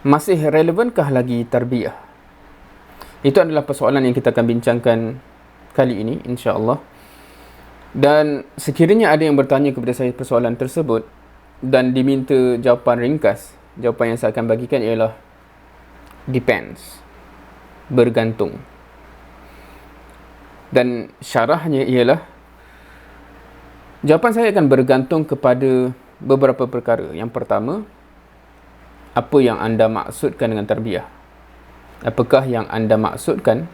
masih relevankah lagi tarbiyah? Itu adalah persoalan yang kita akan bincangkan kali ini, insya-Allah. Dan sekiranya ada yang bertanya kepada saya persoalan tersebut dan diminta jawapan ringkas, jawapan yang saya akan bagikan ialah depends, bergantung. Dan syarahnya ialah, jawapan saya akan bergantung kepada beberapa perkara. Yang pertama, apa yang anda maksudkan dengan tarbiyah? Apakah yang anda maksudkan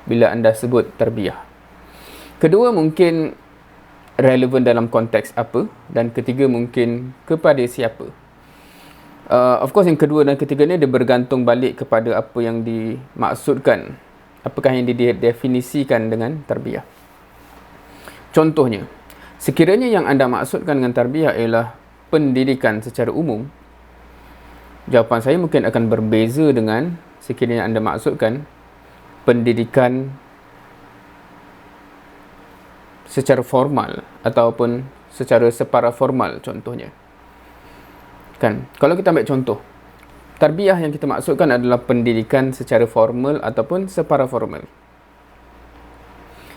bila anda sebut tarbiyah? Kedua, mungkin relevan dalam konteks apa? Dan ketiga, mungkin kepada siapa? Of course, yang kedua dan ketiga ni dia bergantung balik kepada apa yang dimaksudkan. Apakah yang didefinisikan dengan tarbiyah? Contohnya, sekiranya yang anda maksudkan dengan tarbiyah ialah pendidikan secara umum, jawapan saya mungkin akan berbeza dengan sekiranya anda maksudkan pendidikan secara formal ataupun secara separaformal contohnya. Kan? Kalau kita ambil contoh, tarbiyah yang kita maksudkan adalah pendidikan secara formal ataupun separaformal.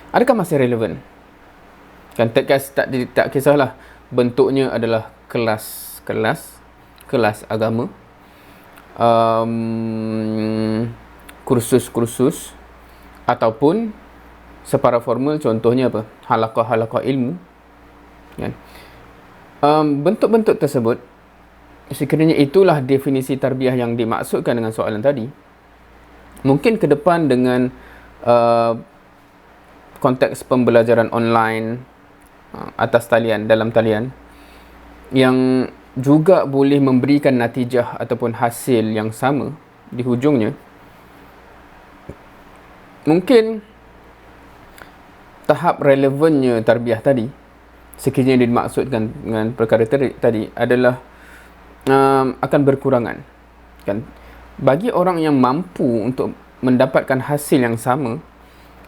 Adakah masih relevan? Kan tak kisahlah bentuknya adalah kelas agama, kursus-kursus, ataupun separaformal contohnya apa? Halaqah-halaqah ilmu. Kan? Bentuk-bentuk tersebut, sekiranya itulah definisi tarbiyah yang dimaksudkan dengan soalan tadi, mungkin ke depan dengan konteks pembelajaran online atas talian, dalam talian, yang juga boleh memberikan natijah ataupun hasil yang sama di hujungnya, mungkin tahap relevannya tarbiyah tadi, sekiranya dimaksudkan dengan perkara tadi, adalah akan berkurangan. Kan? Bagi orang yang mampu untuk mendapatkan hasil yang sama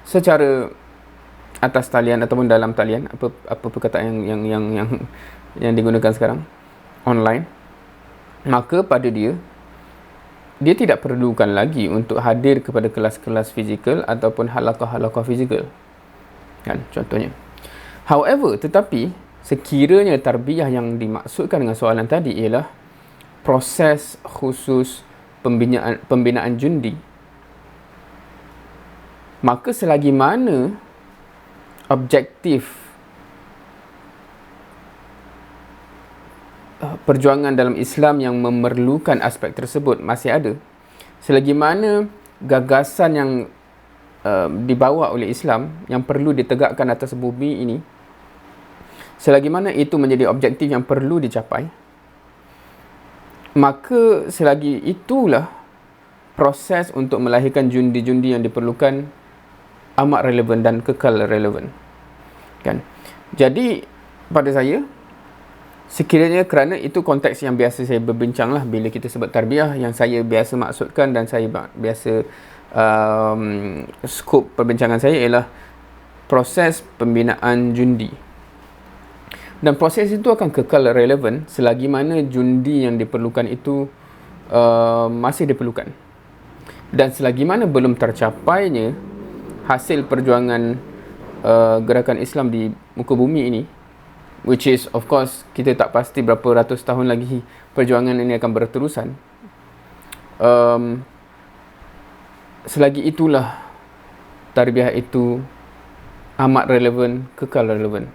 secara atas talian ataupun dalam talian, apa perkataan yang digunakan sekarang, online, maka pada dia tidak perlukan lagi untuk hadir kepada kelas-kelas fizikal ataupun halaqah-halaqah fizikal. Kan, contohnya. However, tetapi sekiranya tarbiyah yang dimaksudkan dengan soalan tadi ialah proses khusus pembinaan jundi, maka selagi mana objektif perjuangan dalam Islam yang memerlukan aspek tersebut masih ada, selagi mana gagasan yang dibawa oleh Islam yang perlu ditegakkan atas bumi ini, selagi mana itu menjadi objektif yang perlu dicapai, maka selagi itulah proses untuk melahirkan jundi-jundi yang diperlukan amat relevan dan kekal relevan. Kan? Jadi pada saya, sekiranya kerana itu konteks yang biasa saya berbincang lah bila kita sebut tarbiyah, yang saya biasa maksudkan dan saya biasa skop perbincangan saya ialah proses pembinaan jundi. Dan proses itu akan kekal relevan selagi mana jundi yang diperlukan itu masih diperlukan. Dan selagi mana belum tercapainya hasil perjuangan gerakan Islam di muka bumi ini, which is of course kita tak pasti berapa ratus tahun lagi perjuangan ini akan berterusan, selagi itulah tarbiyah itu amat relevan, kekal relevan.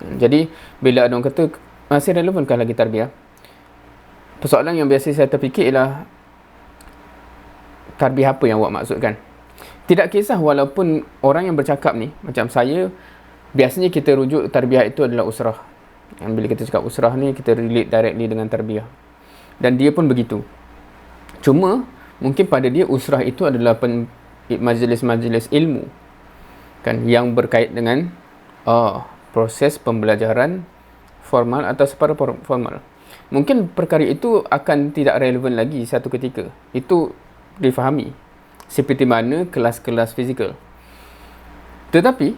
Jadi bila ada orang kata masih relevankah lagi tarbiyah, persoalan yang biasa saya terfikir ialah tarbiyah apa yang awak maksudkan. Tidak kisah walaupun orang yang bercakap ni macam saya, biasanya kita rujuk tarbiyah itu adalah usrah. Bila kita cakap usrah ni, kita relate directly dengan tarbiyah. Dan dia pun begitu. Cuma mungkin pada dia usrah itu adalah majlis-majlis ilmu, kan, yang berkait dengan proses pembelajaran formal atau separaformal. Mungkin perkara itu akan tidak relevan lagi satu ketika. Itu difahami. Seperti mana kelas-kelas fizikal. Tetapi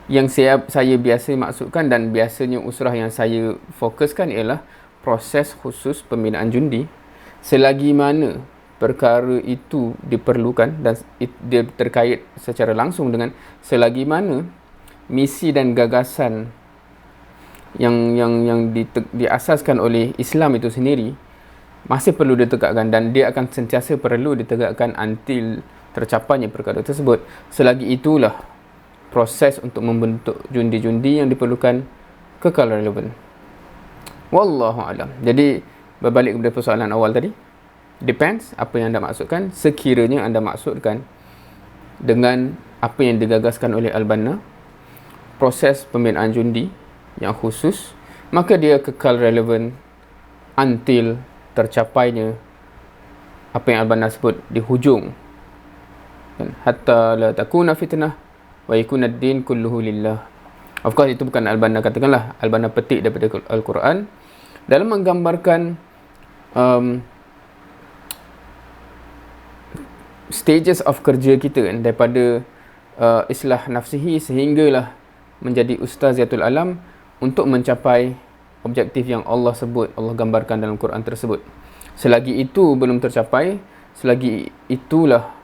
yang saya biasa maksudkan dan biasanya usrah yang saya fokuskan ialah proses khusus pembinaan jundi, selagi mana perkara itu diperlukan dan dia terkait secara langsung dengan selagi mana misi dan gagasan yang diasaskan oleh Islam itu sendiri masih perlu ditegakkan, dan dia akan sentiasa perlu ditegakkan until tercapainya perkara tersebut. Selagi itulah proses untuk membentuk jundi-jundi yang diperlukan kekal relevan. Wallahu alam. Jadi berbalik kepada persoalan awal tadi, depends apa yang anda maksudkan. Sekiranya anda maksudkan dengan apa yang digagaskan oleh Al-Banna, proses pembinaan jundi yang khusus, maka dia kekal relevan until tercapainya apa yang Al-Banna sebut di hujung, hatta la takuna fitnah wa yakuna ad-din kulluhu lillah. Of course itu bukan Al-Banna katakanlah, Al-Banna petik daripada Al-Quran dalam menggambarkan stages of kerja kita kan, daripada islah nafsihi sehinggalah menjadi ustaziatul alam untuk mencapai objektif yang Allah sebut, Allah gambarkan dalam Quran tersebut. Selagi itu belum tercapai, selagi itulah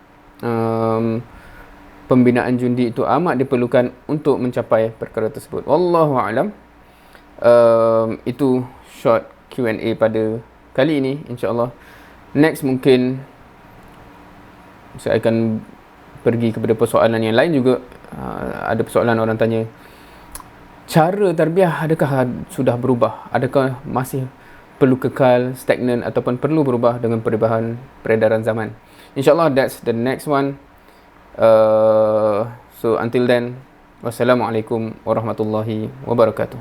pembinaan jundi itu amat diperlukan untuk mencapai perkara tersebut. Wallahu a'lam. Itu short Q&A pada kali ini, insya-Allah. Next mungkin saya akan pergi kepada persoalan yang lain juga. Ada persoalan orang tanya, cara tarbiyah adakah sudah berubah? Adakah masih perlu kekal, stagnan, ataupun perlu berubah dengan peredaran zaman? InsyaAllah that's the next one. So until then, wassalamualaikum warahmatullahi wabarakatuh.